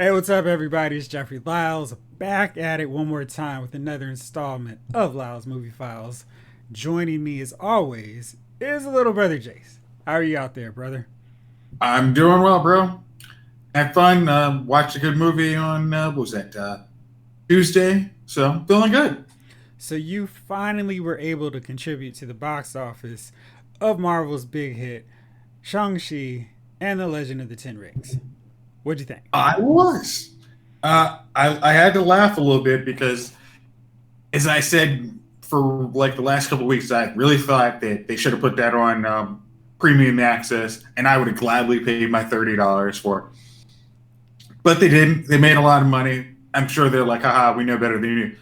Hey, what's up, everybody? It's Jeffrey Lyles back at it one more time with another installment of Lyles Movie Files. Joining me, as always, is a little brother Jayce. How are you out there, brother? I'm doing well, bro. Had fun. Watched a good movie on what was that Tuesday? So I'm feeling good. So, you finally were able to contribute to the box office of Marvel's big hit, Shang-Chi and the Legend of the Ten Rings. What'd you think? I was. I had to laugh a little bit because, as I said for like the last couple of weeks, I really thought that they should have put that on premium access, and I would have gladly paid my $30 for it. But they didn't. They made a lot of money. I'm sure they're like, haha, we know better than you.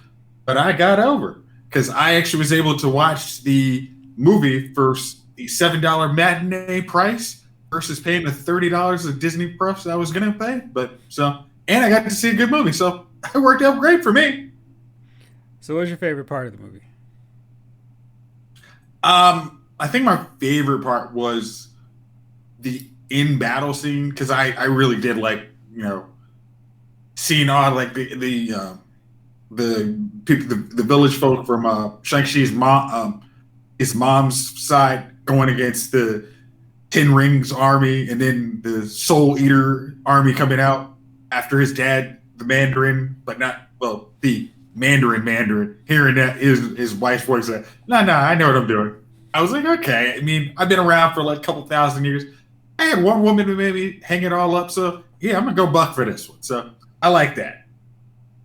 But I got over because I actually was able to watch the movie for the $7 matinee price versus paying the $30 of Disney Plus I was going to pay. But so, and I got to see a good movie. So it worked out great for me. So, what's your favorite part of the movie? I think my favorite part was the in battle scene because I really did like, seeing all like the people, the village folk from Shang-Chi's mom, his mom's side going against the Ten Rings army, and then the Soul Eater army coming out after his dad, the Mandarin, but not well, the Mandarin, hearing that his wife's voice, like, no, I know what I'm doing. I was like, okay. I mean, I've been around for like a couple thousand years. I had one woman who made me hang it all up, so yeah, I'm gonna go buck for this one. So I like that.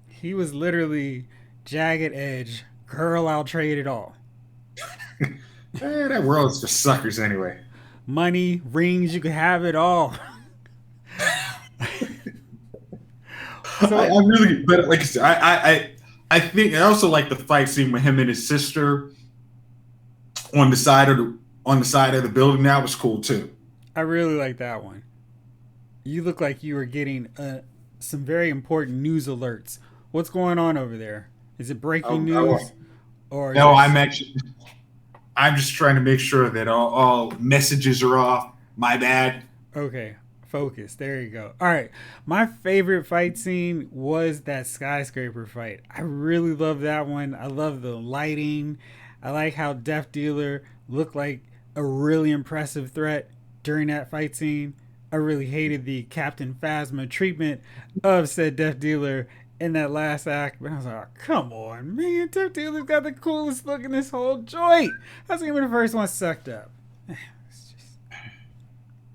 He was literally jagged edge, girl, I'll trade it all. That world is for suckers anyway. Money, rings, you can have it all. I So, really, but like I said, I think I also like the fight scene with him and his sister on the side of the building. That was cool too. I really like that one. You look like you were getting some very important news alerts. What's going on over there? Is it breaking news or is No, there? I'm just trying to make sure that all messages are off. My bad. Okay, focus. There you go. All right. My favorite fight scene was that skyscraper fight. I really love that one. I love the lighting. I like how Death Dealer looked like a really impressive threat during that fight scene. I really hated the Captain Phasma treatment of said Death Dealer in that last act. But I was like, oh, come on, man. Death Dealer's got the coolest look in this whole joint. I was even the first one sucked up. It's just,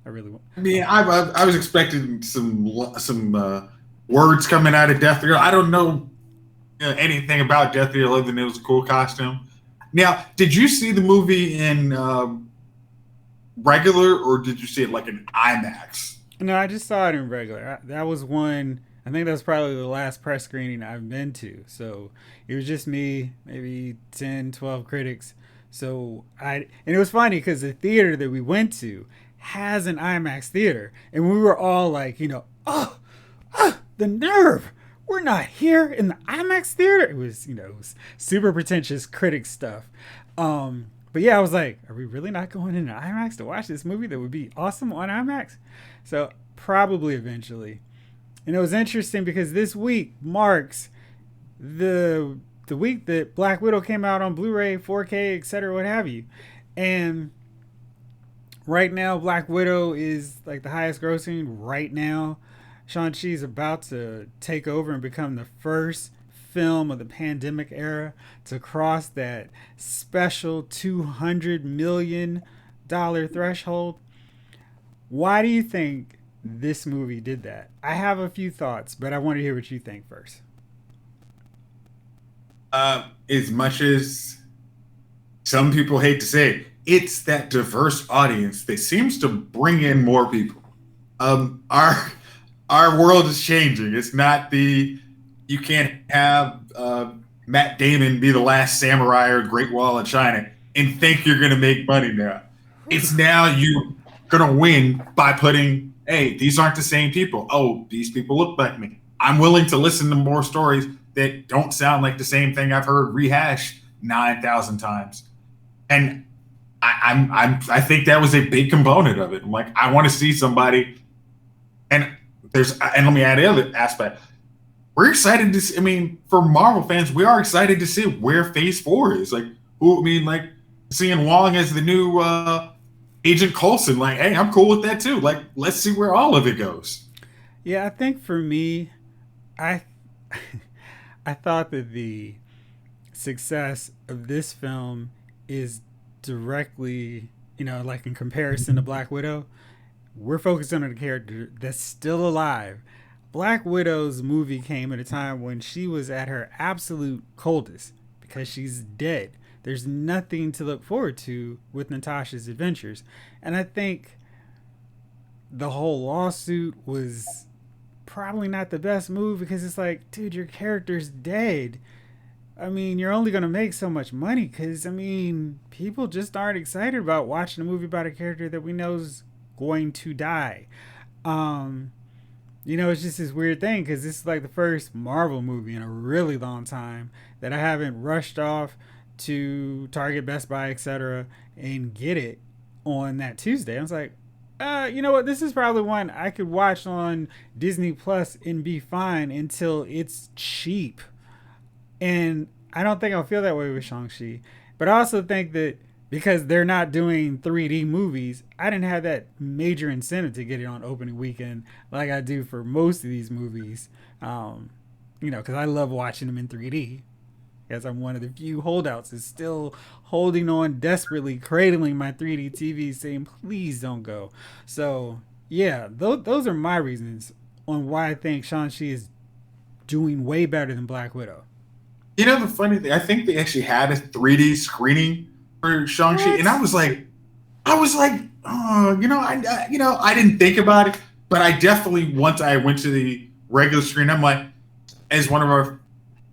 I really want. I mean, I was expecting some words coming out of Death Dealer. I don't know anything about Death Dealer other than it was a cool costume. Now, did you see the movie in regular, or did you see it like in IMAX? No, I just saw it in regular. That was one. I think that was probably the last press screening I've been to. So it was just me, maybe 10, 12 critics. And it was funny because the theater that we went to has an IMAX theater. And we were all like, the nerve. We're not here in the IMAX theater. It was super pretentious critic stuff. But yeah, I was like, are we really not going into IMAX to watch this movie that would be awesome on IMAX? So probably eventually. And it was interesting because this week marks the week that Black Widow came out on Blu-ray, 4K, etc., what have you. And right now, Black Widow is like the highest grossing right now. Shang-Chi is about to take over and become the first film of the pandemic era to cross that special $200 million threshold. Why do you think this movie did that? I have a few thoughts, but I want to hear what you think first. As much as some people hate to say it, it's that diverse audience that seems to bring in more people. Our world is changing. It's not the you can't have Matt Damon be the last samurai or Great Wall of China and think you're going to make money now. It's now you're going to win by putting, hey, these aren't the same people. Oh, these people look like me. I'm willing to listen to more stories that don't sound like the same thing I've heard rehashed 9,000 times. And I think that was a big component of it. I'm like, I want to see somebody, and there's, and let me add the other aspect. We're excited to see, I mean, for Marvel fans, we are excited to see where Phase 4 is. Like, who, I mean, like, seeing Wong as the new Agent Coulson, like, hey, I'm cool with that too. Like, let's see where all of it goes. Yeah, I think for me, I I thought that the success of this film is directly, like in comparison to Black Widow. We're focusing on a character that's still alive. Black Widow's movie came at a time when she was at her absolute coldest because she's dead. There's nothing to look forward to with Natasha's adventures. And I think the whole lawsuit was probably not the best move because it's like, dude, your character's dead. I mean, you're only going to make so much money because, I mean, people just aren't excited about watching a movie about a character that we know's going to die. Um, it's just this weird thing because this is like the first Marvel movie in a really long time that I haven't rushed off to Target, Best Buy, etc., and get it on that Tuesday. I was like, you know what? This is probably one I could watch on Disney Plus and be fine until it's cheap. And I don't think I'll feel that way with Shang-Chi. But I also think that because they're not doing 3D movies, I didn't have that major incentive to get it on opening weekend like I do for most of these movies. Because I love watching them in 3D. As I'm one of the few holdouts is still holding on desperately, cradling my 3D TV, saying, please don't go. So, yeah, those are my reasons on why I think Shang-Chi is doing way better than Black Widow. You know, the funny thing, I think they actually had a 3D screening for Shang-Chi, What? and I was like, oh, I didn't think about it, but I definitely, once I went to the regular screen, I'm like, as one of our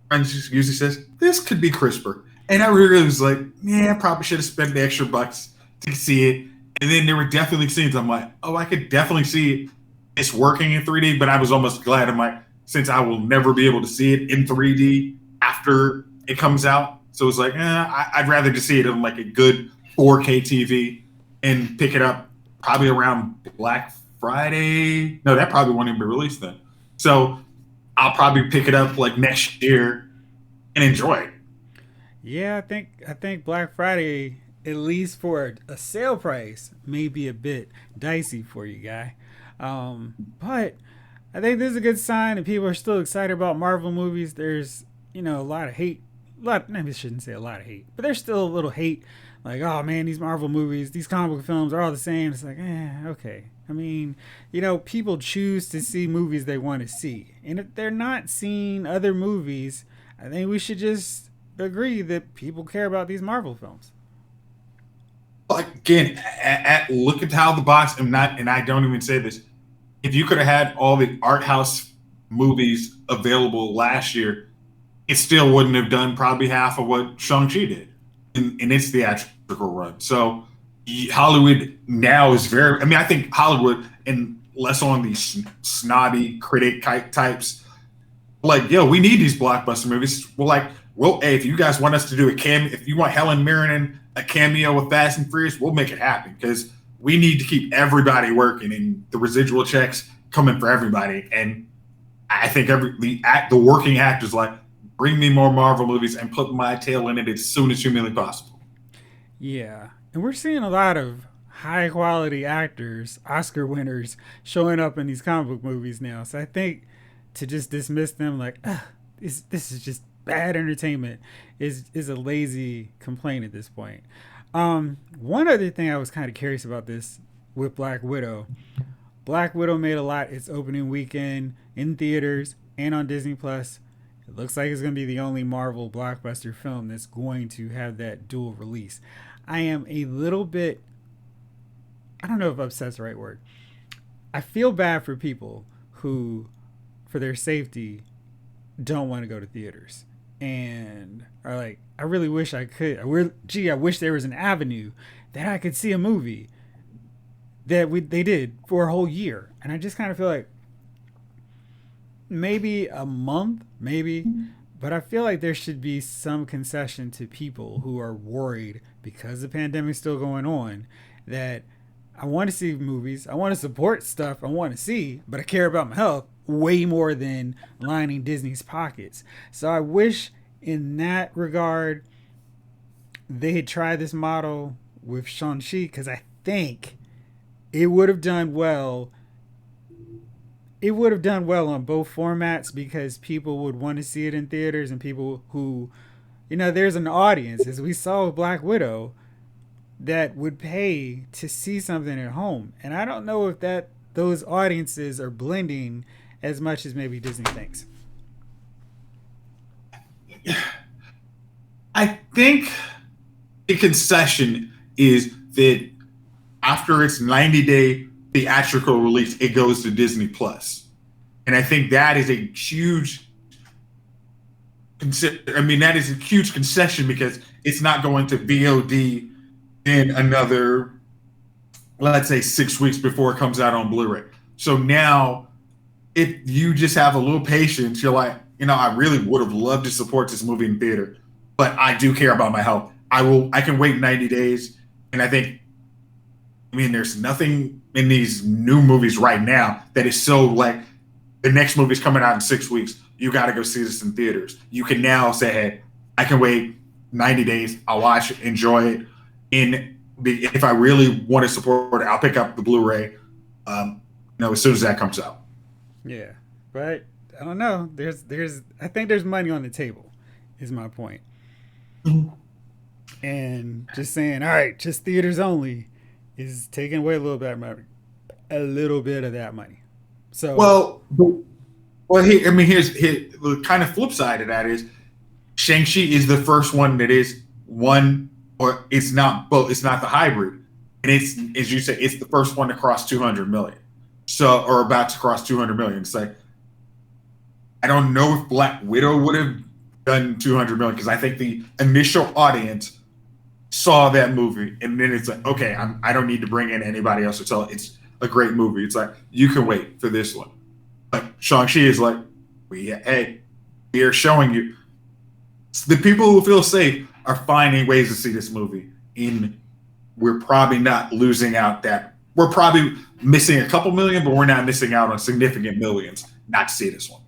friends usually says, this could be crisper. And I really was like, yeah, I probably should have spent the extra bucks to see it. And then there were definitely scenes I'm like, oh, I could definitely see it's working in 3D, but I was almost glad. I'm like, since I will never be able to see it in 3D after it comes out. So it's like, I'd rather just see it on like a good 4K TV and pick it up probably around Black Friday. No, that probably won't even be released then. So I'll probably pick it up like next year and enjoy it. Yeah, I think Black Friday, at least for a sale price, may be a bit dicey for you, guy. But I think this is a good sign that people are still excited about Marvel movies. There's a lot of hate. Maybe I shouldn't say a lot of hate, but there's still a little hate. Like, oh man, these Marvel movies, these comic book films are all the same. It's like, okay. I mean, people choose to see movies they want to see. And if they're not seeing other movies, I think we should just agree that people care about these Marvel films. Like again, look at how the box. And I don't even say this. If you could have had all the art house movies available last year, it still wouldn't have done probably half of what Shang-Chi did in its theatrical run. So Hollywood now is very, I mean, I think Hollywood, and less on these snobby critic types, like, yo, we need these blockbuster movies. We're like, well, hey, if you guys want us to do a if you want Helen Mirren in a cameo with Fast and Furious, we'll make it happen because we need to keep everybody working and the residual checks coming for everybody. And I think the working actors like, bring me more Marvel movies and put my tail in it as soon as humanly possible. Yeah. And we're seeing a lot of high quality actors, Oscar winners, showing up in these comic book movies now. So I think to just dismiss them like, this is just bad entertainment is a lazy complaint at this point. One other thing I was kind of curious about this with Black Widow. Black Widow made a lot its opening weekend in theaters and on Disney Plus. It looks like it's going to be the only Marvel blockbuster film that's going to have that dual release. I am a little bit, I don't know if upset's the right word. I feel bad for people who, for their safety, don't want to go to theaters and are like, I really wish I could. I wish there was an avenue that I could see a movie that they did for a whole year. And I just kind of feel like maybe a month, maybe. But I feel like there should be some concession to people who are worried because the pandemic's still going on that I want to see movies. I want to support stuff I want to see, but I care about my health way more than lining Disney's pockets. So I wish in that regard they had tried this model with Shang-Chi because I think it would have done well. It would have done well on both formats because people would want to see it in theaters and people who, there's an audience, as we saw with Black Widow, that would pay to see something at home. And I don't know if those audiences are blending as much as maybe Disney thinks. I think the concession is that after its 90-day theatrical release, it goes to Disney Plus, and I think that is a huge. That is a huge concession because it's not going to VOD in another, let's say, 6 weeks before it comes out on Blu-ray. So now, if you just have a little patience, you're like, I really would have loved to support this movie in theater, but I do care about my health. I can wait 90 days, and I think, there's nothing in these new movies right now that is so like the next movie's coming out in 6 weeks. You got to go see this in theaters. You can now say, hey, I can wait 90 days. I'll watch it, enjoy it. If I really want to support it, I'll pick up the Blu-ray, as soon as that comes out. Yeah, but I don't know. I think there's money on the table, is my point. Mm-hmm. And just saying, all right, just theaters only, is taking away a little bit of that money. So here's the kind of flip side of that is Shang-Chi is the first one that is one, or it's not both. It's not the hybrid, and it's, as you say, it's the first one to cross 200 million. So, or about to cross 200 million. It's like, I don't know if Black Widow would have done 200 million because I think the initial audience saw that movie, and then it's like, okay, I don't need to bring in anybody else to tell it. It's a great movie. It's like, you can wait for this one. Like Shang-Chi is like, we are showing you. The people who feel safe are finding ways to see this movie. We're probably not losing out that. We're probably missing a couple million, but we're not missing out on significant millions not to see this one.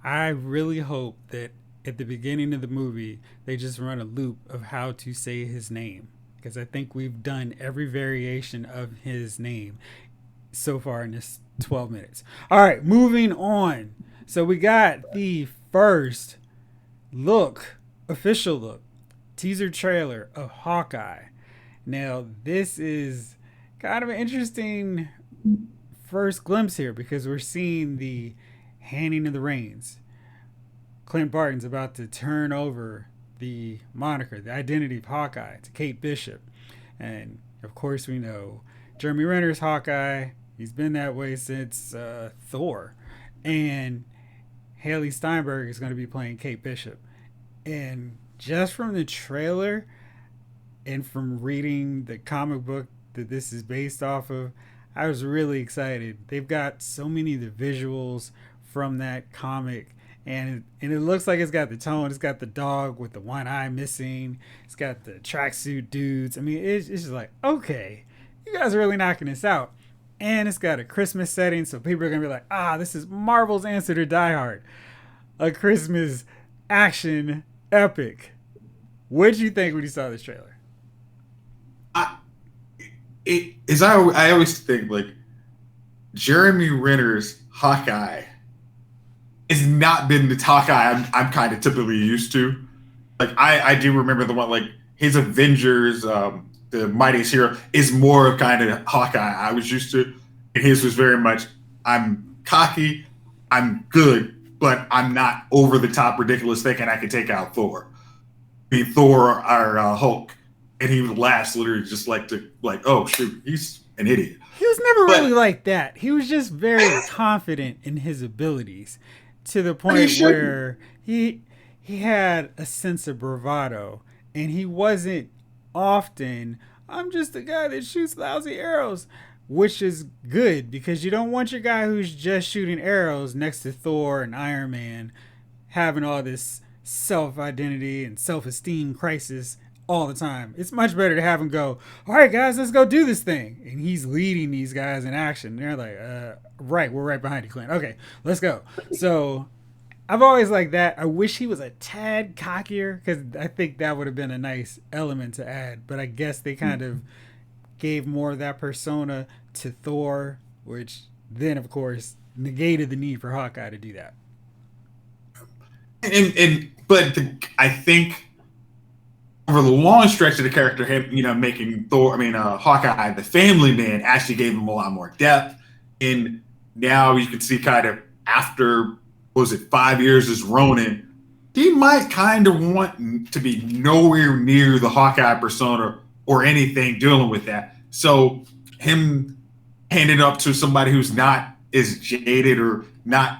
I really hope that at the beginning of the movie, they just run a loop of how to say his name. Because I think we've done every variation of his name so far in this 12 minutes. All right, moving on. So we got the first official look, teaser trailer of Hawkeye. Now, this is kind of an interesting first glimpse here because we're seeing the handing of the reins. Clint Barton's about to turn over the moniker, the identity of Hawkeye, to Kate Bishop. And, of course, we know Jeremy Renner's Hawkeye. He's been that way since Thor. And Haley Steinberg is going to be playing Kate Bishop. And just from the trailer and from reading the comic book that this is based off of, I was really excited. They've got so many of the visuals from that comic. And it looks like it's got the tone. It's got the dog with the one eye missing. It's got the tracksuit dudes. I mean, it's just like, okay, you guys are really knocking this out. And it's got a Christmas setting, so people are going to be like, this is Marvel's answer to Die Hard. A Christmas action epic. What did you think when you saw this trailer? I always think, like, Jeremy Renner's Hawkeye has not been the Hawkeye I'm kind of typically used to. Like, I do remember the one, like, his Avengers, the Mightiest Hero, is more of kind of Hawkeye I was used to. And his was very much, I'm cocky, I'm good, but I'm not over the top ridiculous thinking I can take out Thor. I mean, Thor or Hulk. And he laughs literally just oh, shoot, he's an idiot. He was never really like that. He was just very confident in his abilities to the point where he had a sense of bravado, and he wasn't often, I'm just a guy that shoots lousy arrows, which is good because you don't want your guy who's just shooting arrows next to Thor and Iron Man having all this self-identity and self-esteem crisis all the time. It's much better to have him go, all right, guys, let's go do this thing. And he's leading these guys in action. And they're like, right, we're right behind you, Clint. Okay, let's go. So I've always liked that. I wish he was a tad cockier because I think that would have been a nice element to add. But I guess they kind of gave more of that persona to Thor, which then, of course, negated the need for Hawkeye to do that. I think over the long stretch of the character, him, making Hawkeye the family man actually gave him a lot more depth. And now you can see kind of after, what was it, 5 years as Ronin, he might kind of want to be nowhere near the Hawkeye persona or anything dealing with that. So him handing up to somebody who's not as jaded or not,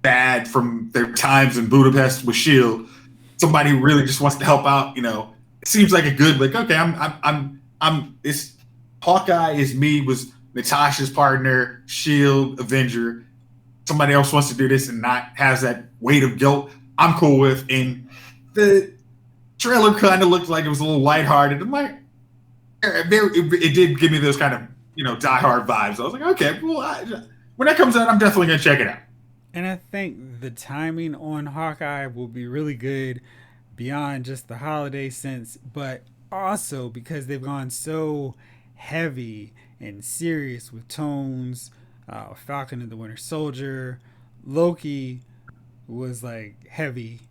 bad from their times in Budapest with Shield, somebody who really just wants to help out, it seems like a good, like, okay, I'm this Hawkeye is me, was Natasha's partner, Shield, Avenger. Somebody else wants to do this and not has that weight of guilt. I'm cool with. And the trailer kind of looked like it was a little lighthearted. I'm like, it did give me those kind of, Die Hard vibes. I was like, okay, well, when that comes out, I'm definitely gonna check it out. And I think the timing on Hawkeye will be really good beyond just the holiday sense, but also because they've gone so heavy and serious with tones. Falcon and the Winter Soldier, Loki was like heavy.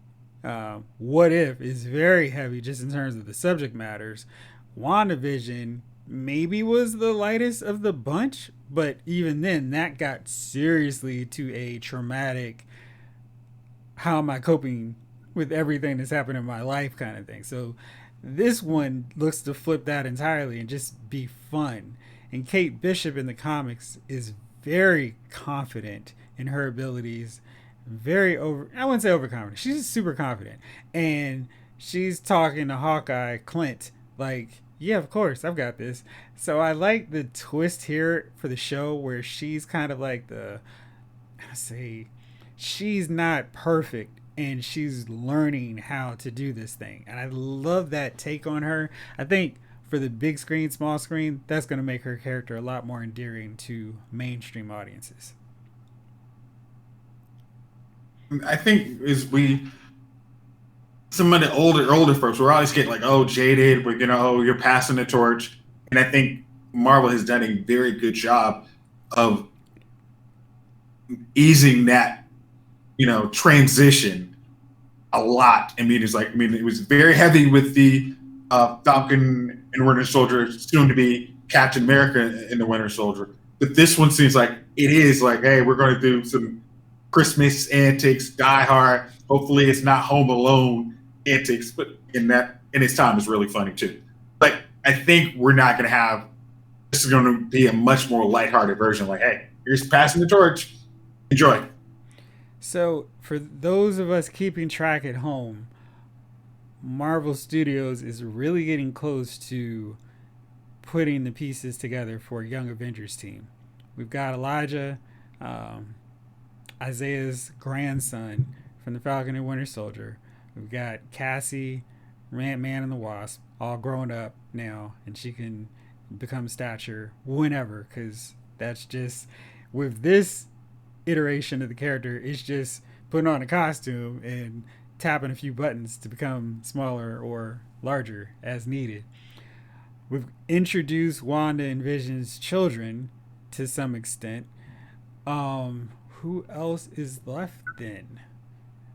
What If is very heavy just in terms of the subject matters. WandaVision maybe was the lightest of the bunch, but even then, that got seriously to a traumatic, how am I coping with everything that's happened in my life kind of thing. So this one looks to flip that entirely and just be fun. And Kate Bishop in the comics is very confident in her abilities. I wouldn't say overconfident. She's super confident. And she's talking to Hawkeye, Clint, like, yeah, of course, I've got this. So I like the twist here for the show where she's kind of like she's not perfect and she's learning how to do this thing. And I love that take on her. I think for the big screen, small screen, that's going to make her character a lot more endearing to mainstream audiences. I think some of the older folks, we're always getting like, oh, jaded, you're passing the torch. And I think Marvel has done a very good job of easing that, transition a lot. It was very heavy with the Falcon and Winter Soldier, soon to be Captain America and the Winter Soldier. But this one seems like it is like, hey, we're going to do some Christmas antics, Die Hard. Hopefully it's not Home Alone antics, but in its time is really funny too. But I think we're not going to have, this is going to be a much more lighthearted version. Like, hey, here's passing the torch. Enjoy. So for those of us keeping track at home, Marvel Studios is really getting close to putting the pieces together for a Young Avengers team. We've got Elijah, Isaiah's grandson from the Falcon and Winter Soldier. We've got Cassie, Ant-Man and the Wasp, all grown up now, and she can become stature whenever, because that's just, with this iteration of the character, it's just putting on a costume and tapping a few buttons to become smaller or larger as needed. We've introduced Wanda and Vision's children to some extent. Who else is left then?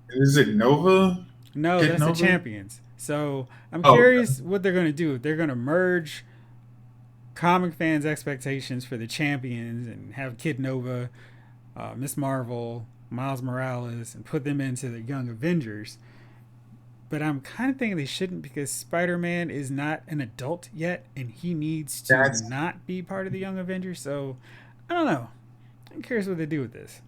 Is it Nova? No, that's Nova? The Champions. So I'm curious what they're going to do. If they're going to merge comic fans' expectations for the Champions and have Kid Nova, Miss Marvel, Miles Morales, and put them into the Young Avengers. But I'm kind of thinking they shouldn't, because Spider-Man is not an adult yet, and he needs to not be part of the Young Avengers. So I don't know. I'm curious what they do with this.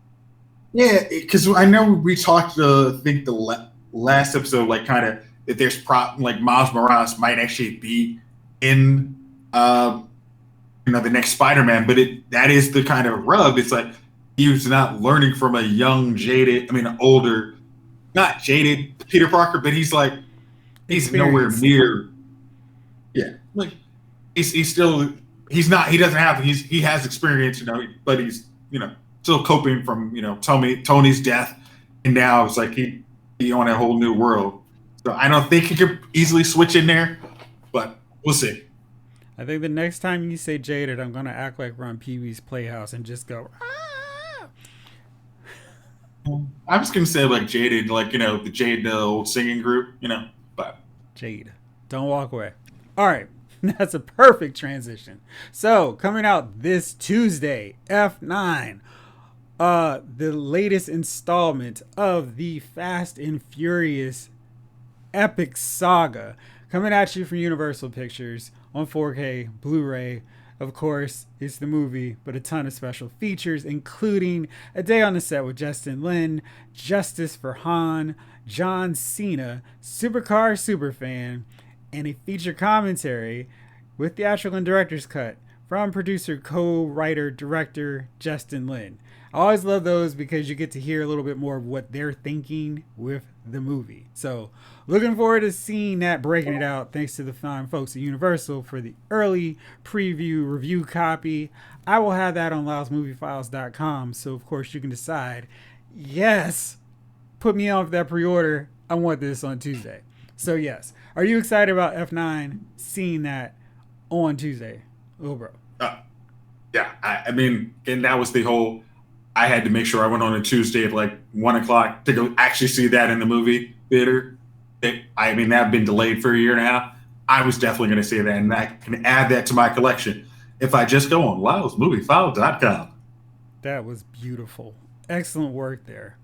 Yeah, because I know we talked, I think the last episode, like kind of that there's like Miles Morales might actually be in, the next Spider-Man, but that is the kind of rub. It's like he's not learning from a young, jaded, older, not jaded Peter Parker, but he's like he's nowhere experience. near. Yeah, like he's still he doesn't have he has experience, but he's still coping from Tony's death, and now it's like he on a whole new world. So I don't think he could easily switch in there, but we'll see. I think the next time you say jaded, I'm gonna act like we're on Pee Wee's Playhouse and just go, ah! I'm just gonna say like Jaded, like the Jade, the old singing group, but Jade. Don't walk away. All right. That's a perfect transition. So, coming out this Tuesday, F9, the latest installment of the Fast and Furious epic saga, coming at you from Universal Pictures on 4K Blu-ray. Of course, it's the movie, but a ton of special features, including a day on the set with Justin Lin, Justice for Han, John Cena, Supercar Superfan, and a feature commentary with theatrical and director's cut from producer, co-writer, director Justin Lin. I always love those because you get to hear a little bit more of what they're thinking with the movie. So, looking forward to seeing that, breaking it out. Thanks to the fine folks at Universal for the early preview review copy. I will have that on lylesmoviefiles.com. So, of course, you can decide, yes, put me on for that pre-order. I want this on Tuesday. So, yes. Are you excited about F9 seeing that on Tuesday? Oh, bro. Yeah. I mean, and that was the whole. I had to make sure I went on a Tuesday at like 1:00 to go actually see that in the movie theater. That had been delayed for a year and a half. I was definitely going to see that, and I can add that to my collection if I just go on LylesMovieFile.com. That was beautiful. Excellent work there.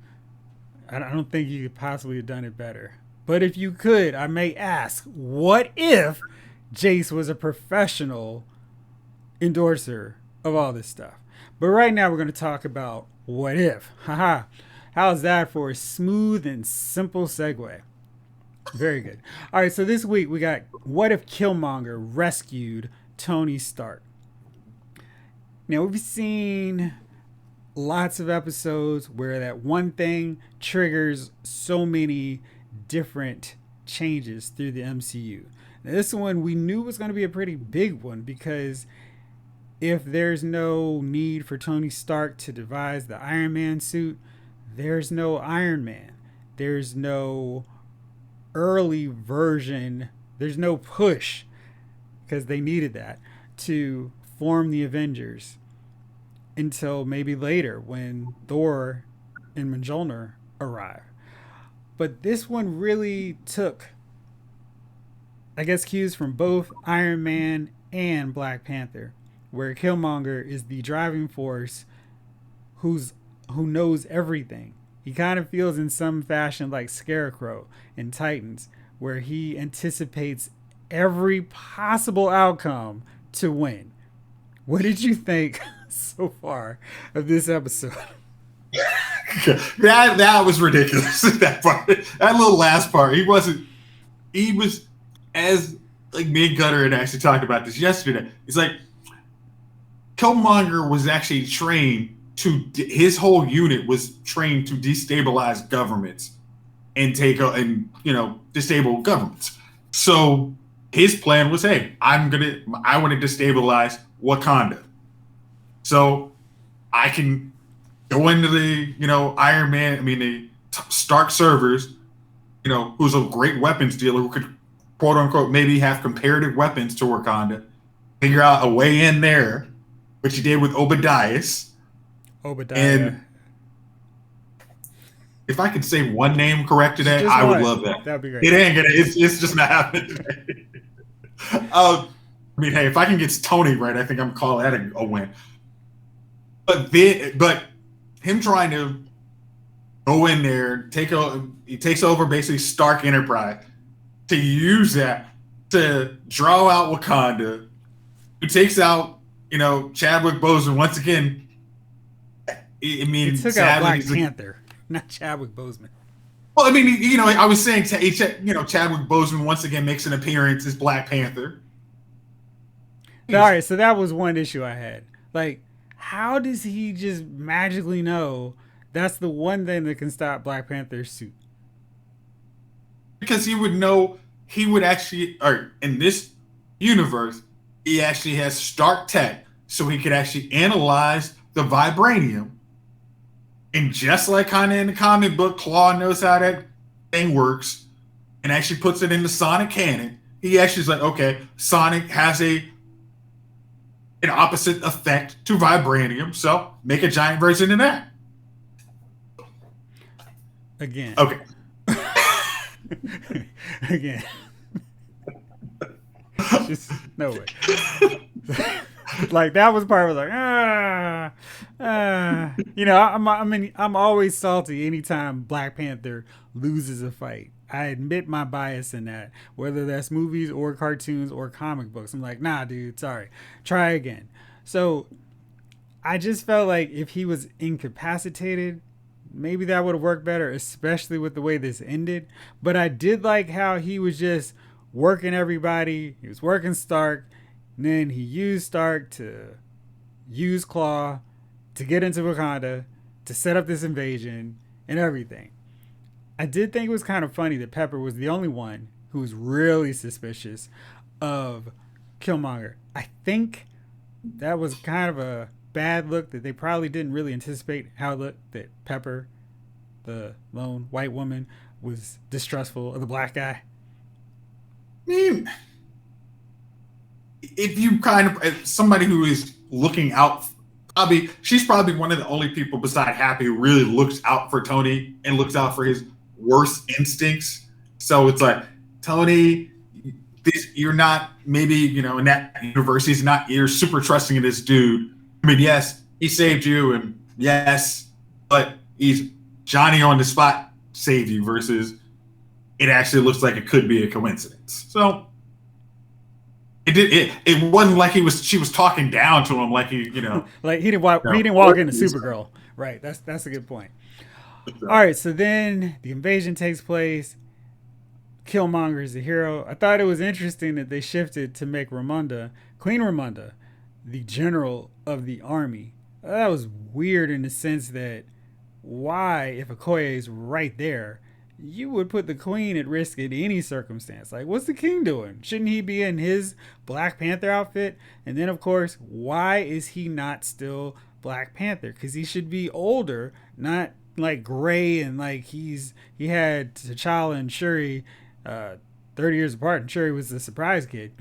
I don't think you could possibly have done it better. But if you could, I may ask, what if Jayce was a professional endorser of all this stuff? But right now we're going to talk about what if. Haha. How's that for a smooth and simple segue? Very good. All right, so this week we got what if Killmonger rescued Tony Stark? Now we've seen lots of episodes where that one thing triggers so many different changes through the MCU. Now, this one we knew was going to be a pretty big one because if there's no need for Tony Stark to devise the Iron Man suit, there's no Iron Man. There's no early version. There's no push, because they needed that, to form the Avengers until maybe later when Thor and Mjolnir arrive. But this one really took, I guess, cues from both Iron Man and Black Panther, where Killmonger is the driving force who knows everything. He kind of feels in some fashion like Scarecrow in Titans, where he anticipates every possible outcome to win. What did you think so far of this episode? That was ridiculous. That part, that little last part, he was, as like me and Gunner had actually talked about this yesterday. It's like Killmonger was actually trained his whole unit was trained to destabilize governments and disable governments. So his plan was, hey, I want to destabilize Wakanda. So I can go into the, the Stark servers, who's a great weapons dealer who could, quote unquote, maybe have comparative weapons to Wakanda, figure out a way in there, which he did with Obadiah. And if I could say one name correct today, I would love that. That'd be great. It ain't gonna. It's just not happening today. Hey, if I can get Tony right, I think I'm calling that a win. But him trying to go in there, he takes over basically Stark Enterprise to use that to draw out Wakanda. Who takes out Chadwick Boseman once again. He took out Black Panther, not Chadwick Boseman. Well, I was saying, Chadwick Boseman once again makes an appearance as Black Panther. All right, so that was one issue I had. Like, how does he just magically know that's the one thing that can stop Black Panther's suit? Because he would know he would actually, or in this universe, he actually has Stark tech, so he could actually analyze the vibranium. And just like kind of in the comic book, Claw knows how that thing works and actually puts it in the Sonic canon. He actually is like, okay, Sonic has an opposite effect to vibranium, so make a giant version of that. Again. Okay. Again. Just no way. Like that was part of like you know, I'm always salty anytime Black Panther loses a fight. I admit my bias in that, whether that's movies or cartoons or comic books. I'm like, nah, dude, sorry, try again. So I just felt like if he was incapacitated, maybe that would have worked better, especially with the way this ended. But I did like how he was just working everybody. He was working Stark, and then he used Stark to use Claw to get into Wakanda, to set up this invasion and everything. I did think it was kind of funny that Pepper was the only one who was really suspicious of Killmonger. I think that was kind of a bad look that they probably didn't really anticipate how it looked, that Pepper, the lone white woman, was distrustful of the black guy. I mean, if you kind of, as somebody who is looking out, probably she's probably one of the only people beside Happy who really looks out for Tony and looks out for his worst instincts. So it's like, Tony, you're not, maybe, you know, in that universe, you're super trusting of this dude. I mean, yes, he saved you, and yes, but he's Johnny on the spot saved you versus it actually looks like it could be a coincidence. So it wasn't like she was talking down to him like like he didn't walk into Supergirl. Right. That's a good point. All right, so then the invasion takes place. Killmonger is the hero. I thought it was interesting that they shifted to make Queen Ramonda, the general of the army. That was weird in the sense that why, if Okoye is right there, you would put the queen at risk in any circumstance. Like, what's the king doing? Shouldn't he be in his Black Panther outfit? And then, of course, why is he not still Black Panther? Because he should be older, not like gray and like he had T'Challa and Shuri 30 years apart, and Shuri was the surprise kid.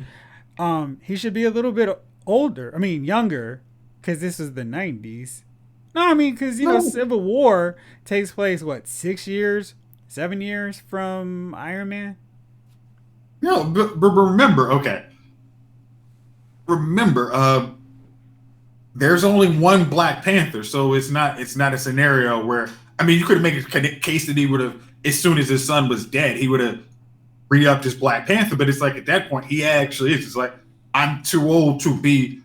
He should be a little bit older. I mean, younger, because this was the 90s. No, I mean, because, Civil War takes place, 6 years, 7 years from Iron Man? No, but remember, there's only one Black Panther, so it's not a scenario where, I mean, you could make a case that he would have, as soon as his son was dead, he would have re-upped his Black Panther, but it's like at that point, he actually is just like, I'm too old to be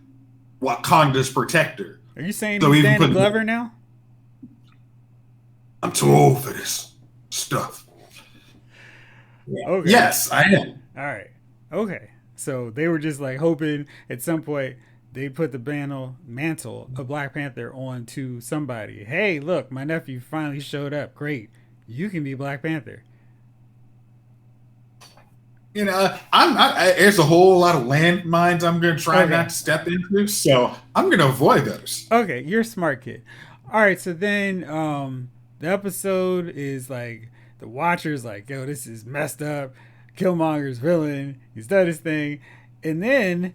Wakanda's protector. Are you saying he's Danny Glover now? I'm too old for this stuff. Yeah. Okay. Yes, I am. All right. Okay. So they were just like hoping at some point they put the mantle of Black Panther on to somebody. Hey, look, my nephew finally showed up. Great. You can be Black Panther. There's a whole lot of landmines I'm going to try not to step into, so I'm going to avoid those. Okay, you're a smart kid. All right, so then the episode is like, the Watcher's like, yo, this is messed up. Killmonger's villain. He's done his thing. And then,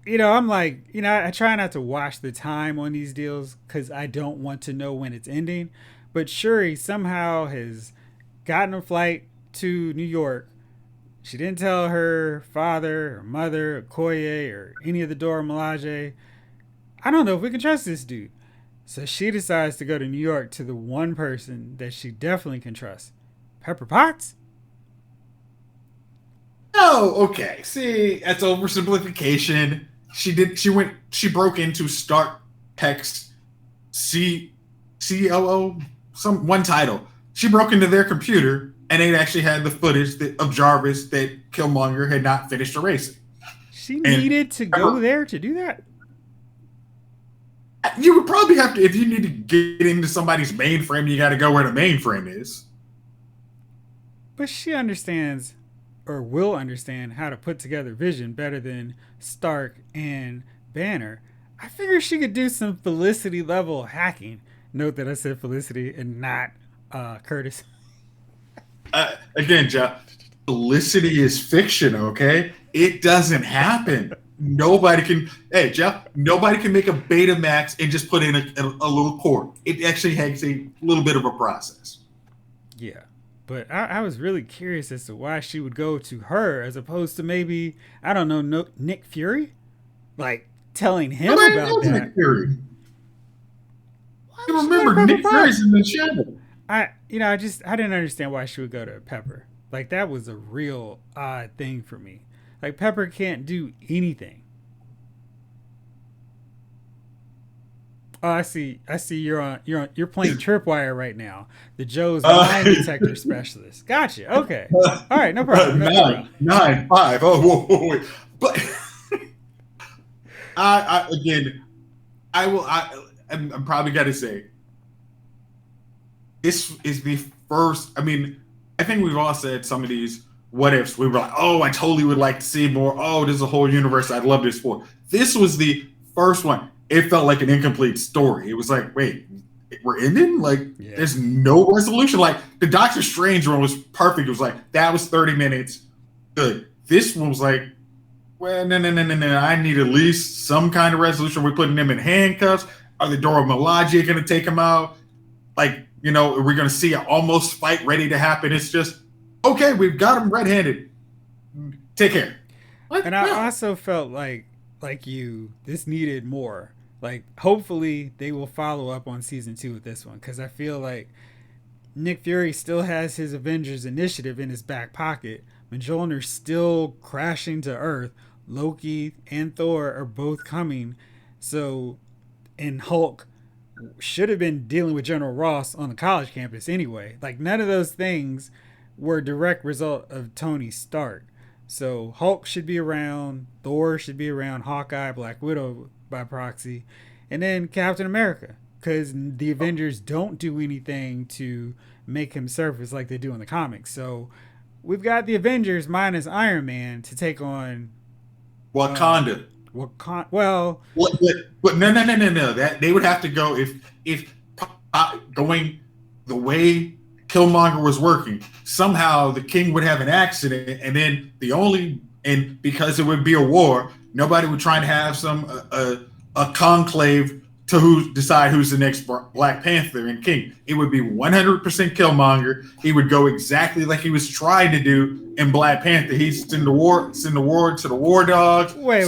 I'm like, I try not to watch the time on these deals because I don't want to know when it's ending. But Shuri somehow has gotten a flight to New York. She didn't tell her father or mother or Okoye or any of the Dora Milaje. I don't know if we can trust this dude. So she decides to go to New York to the one person that she definitely can trust. Pepper Potts? Oh, okay. See, that's oversimplification. She broke into Stark Tech's COO, one title. She broke into their computer, and they actually had the footage of Jarvis that Killmonger had not finished erasing. She needed to go there to do that? You would probably have to, if you need to get into somebody's mainframe, you got to go where the mainframe is. But she understands or will understand how to put together Vision better than Stark and Banner, I figured she could do some Felicity level hacking. Note that I said Felicity and not Curtis. Again, Jeff, Felicity is fiction, okay? It doesn't happen. Nobody can. Hey, Jeff. Nobody can make a Betamax and just put in a little cord. It actually has a little bit of a process. Yeah. But I was really curious as to why she would go to her as opposed to maybe, I don't know, Nick Fury? Like, telling him Nobody about knows that. Nick Fury. Why You would she go to remember Pepper Nick Fury's Potts? in the shadow. I didn't understand why she would go to Pepper. Like, that was a real odd thing for me. Like, Pepper can't do anything. Oh, I see. You're playing Tripwire right now. The Joe's lie detector specialist. Gotcha. Okay. All right. No problem. No problem. 995. Oh, whoa, wait. But again, I'm probably got to say, this is the first. I mean, I think we've all said some of these what ifs. We were like, oh, I totally would like to see more. Oh, there's a whole universe I'd love this for. This was the first one. It felt like an incomplete story. It was like, wait, we're ending? Like, Yeah. there's no resolution. Like, the Doctor Strange one was perfect. It was like, that was 30 minutes. Good. This one was like, well, no. I need at least some kind of resolution. We're putting them in handcuffs. Are the Dora Milaje going to take them out? Like, are we going to see an almost fight ready to happen? It's just, okay, we've got them red-handed. Take care. What? And I also felt like this needed more. Like, hopefully they will follow up on season 2 with this one, because I feel like Nick Fury still has his Avengers initiative in his back pocket. Mjolnir's still crashing to Earth. Loki and Thor are both coming. So, and Hulk should have been dealing with General Ross on the college campus anyway. Like, none of those things were a direct result of Tony Stark. So Hulk should be around, Thor should be around, Hawkeye, Black Widow by proxy, and then Captain America, because the Avengers don't do anything to make him surface like they do in the comics. So we've got the Avengers minus Iron Man to take on Wakanda. Well, but no. That they would have to go if going the way Killmonger was working. Somehow the king would have an accident, and then because it would be a war, nobody would try to have a conclave to decide who's the next Black Panther and king. It would be 100% Killmonger. He would go exactly like he was trying to do in Black Panther. He'd send the war to the war dogs. Wait,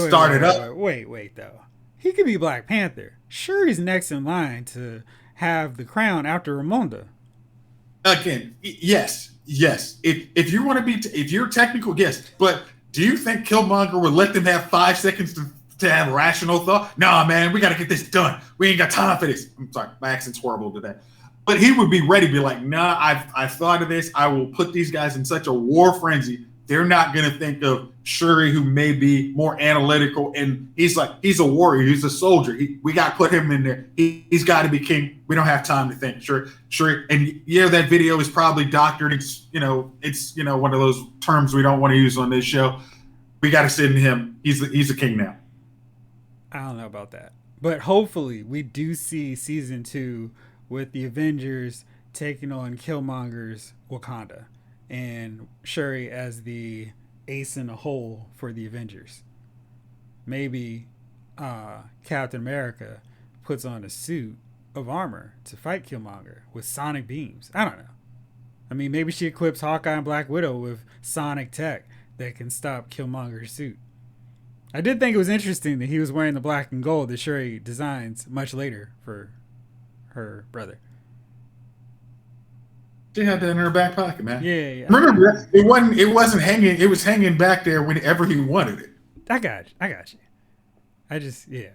though. He could be Black Panther. Sure, he's next in line to have the crown after Ramonda. Again, yes. If you want to if you're technical, yes. But do you think Killmonger would let them have 5 seconds to have rational thought? Nah, man, we got to get this done. We ain't got time for this. I'm sorry, my accent's horrible today. But he would be ready to be like, nah, I've thought of this. I will put these guys in such a war frenzy. They're not going to think of Shuri, who may be more analytical. And he's a warrior. He's a soldier. We got to put him in there. He's got to be king. We don't have time to think. Shuri. And that video is probably doctored. It's one of those terms we don't want to use on this show. We got to send him. He's a king now. I don't know about that. But hopefully we do see season 2 with the Avengers taking on Killmonger's Wakanda and Shuri as the ace in the hole for the Avengers. Maybe Captain America puts on a suit of armor to fight Killmonger with sonic beams. I don't know. I mean, maybe she equips Hawkeye and Black Widow with sonic tech that can stop Killmonger's suit. I did think it was interesting that he was wearing the black and gold that Shuri designs much later for her brother. She had that in her back pocket, man. Yeah. Remember, it wasn't hanging. It was hanging back there whenever he wanted it. I got you. I just, yeah.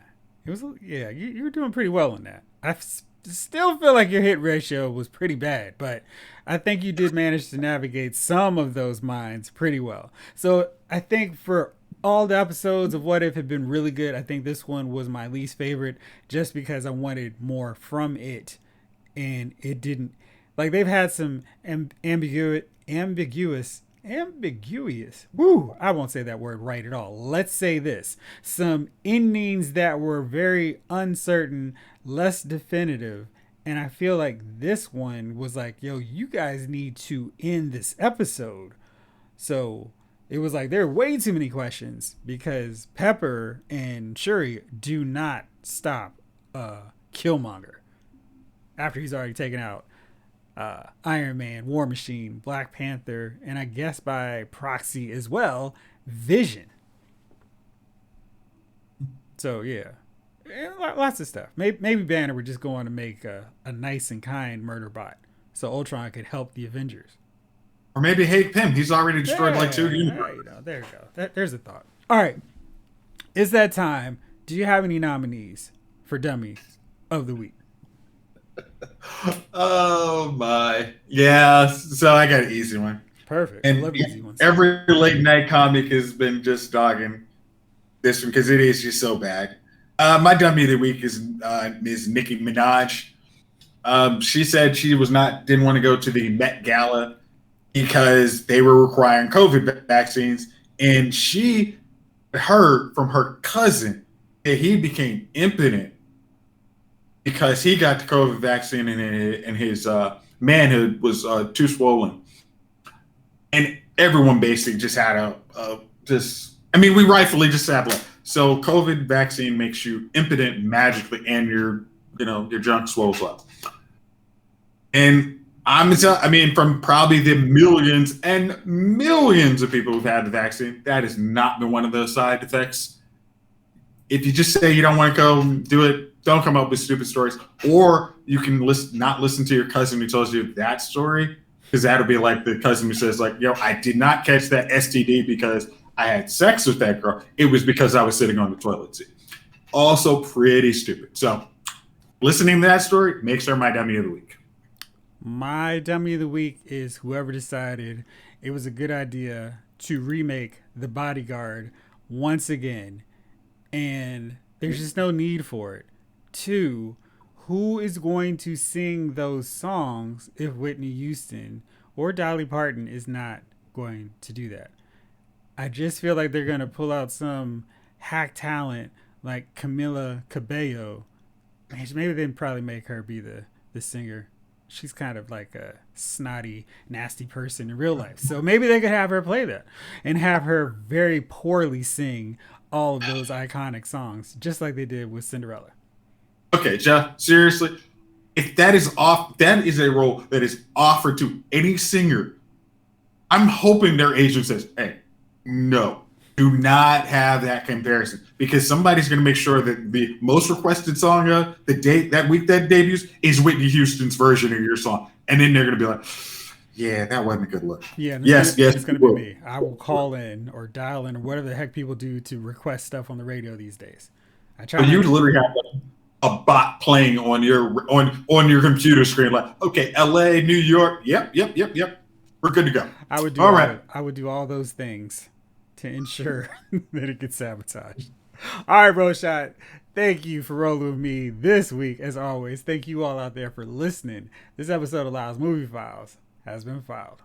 It was, yeah, you were doing pretty well on that. I still feel like your hit ratio was pretty bad, but I think you did manage to navigate some of those minds pretty well. So I think for all the episodes of What If have been really good. I think this one was my least favorite just because I wanted more from it, and it didn't. Like, they've had some ambiguous Ambiguous. Woo! I won't say that word right at all. Let's say this. Some endings that were very uncertain, less definitive. And I feel like this one was like, yo, you guys need to end this episode. So it was like there are way too many questions because Pepper and Shuri do not stop Killmonger after he's already taken out Iron Man, War Machine, Black Panther, and I guess by proxy as well, Vision. So yeah, lots of stuff. Maybe Banner would just go on to make a nice and kind murder bot, so Ultron could help the Avengers. Or maybe Hank Pym. He's already destroyed like two universes. There you go. There's a thought. All right, it's that time. Do you have any nominees for Dummy of the Week? Oh my, yeah. So I got an easy one. Perfect. And I love easy ones. Every late night comic has been just dogging this one because it is just so bad. My dummy of the week is Nicki Minaj. She said she didn't want to go to the Met Gala because they were requiring COVID vaccines, and she heard from her cousin that he became impotent because he got the COVID vaccine and his manhood was too swollen. And everyone basically just had we rightfully just had like, so COVID vaccine makes you impotent magically and your junk swells up. And from probably the millions and millions of people who've had the vaccine, that has not been one of those side effects. If you just say you don't want to go do it, don't come up with stupid stories. Or you can not listen to your cousin who tells you that story, because that'll be like the cousin who says, like, I did not catch that STD because I had sex with that girl. It was because I was sitting on the toilet seat. Also pretty stupid. So listening to that story makes her my dummy of the week. My dummy of the week is whoever decided it was a good idea to remake The Bodyguard once again. And there's just no need for it. 2, who is going to sing those songs if Whitney Houston or Dolly Parton is not going to do that? I just feel like they're going to pull out some hack talent like Camila Cabello. Maybe they'd probably make her be the singer. She's kind of like a snotty, nasty person in real life. So maybe they could have her play that and have her very poorly sing all of those iconic songs, just like they did with Cinderella. Okay, Jeff, seriously, if that is a role that is offered to any singer, I'm hoping their agent says, hey, no, do not have that comparison, because somebody's going to make sure that the most requested song that week that debuts is Whitney Houston's version of your song. And then they're going to be like, yeah, that wasn't a good look. Yeah, yes, it's going to be me. I will call in or dial in or whatever the heck people do to request stuff on the radio these days. You literally have a bot playing on your computer screen, like, okay, LA, New York, yep, we're good to go. I would do all those things to ensure that it gets sabotaged. All right, bro shot. Thank you for rolling with me this week. As always, thank you all out there for listening. This episode of Lyles Movie Files has been filed.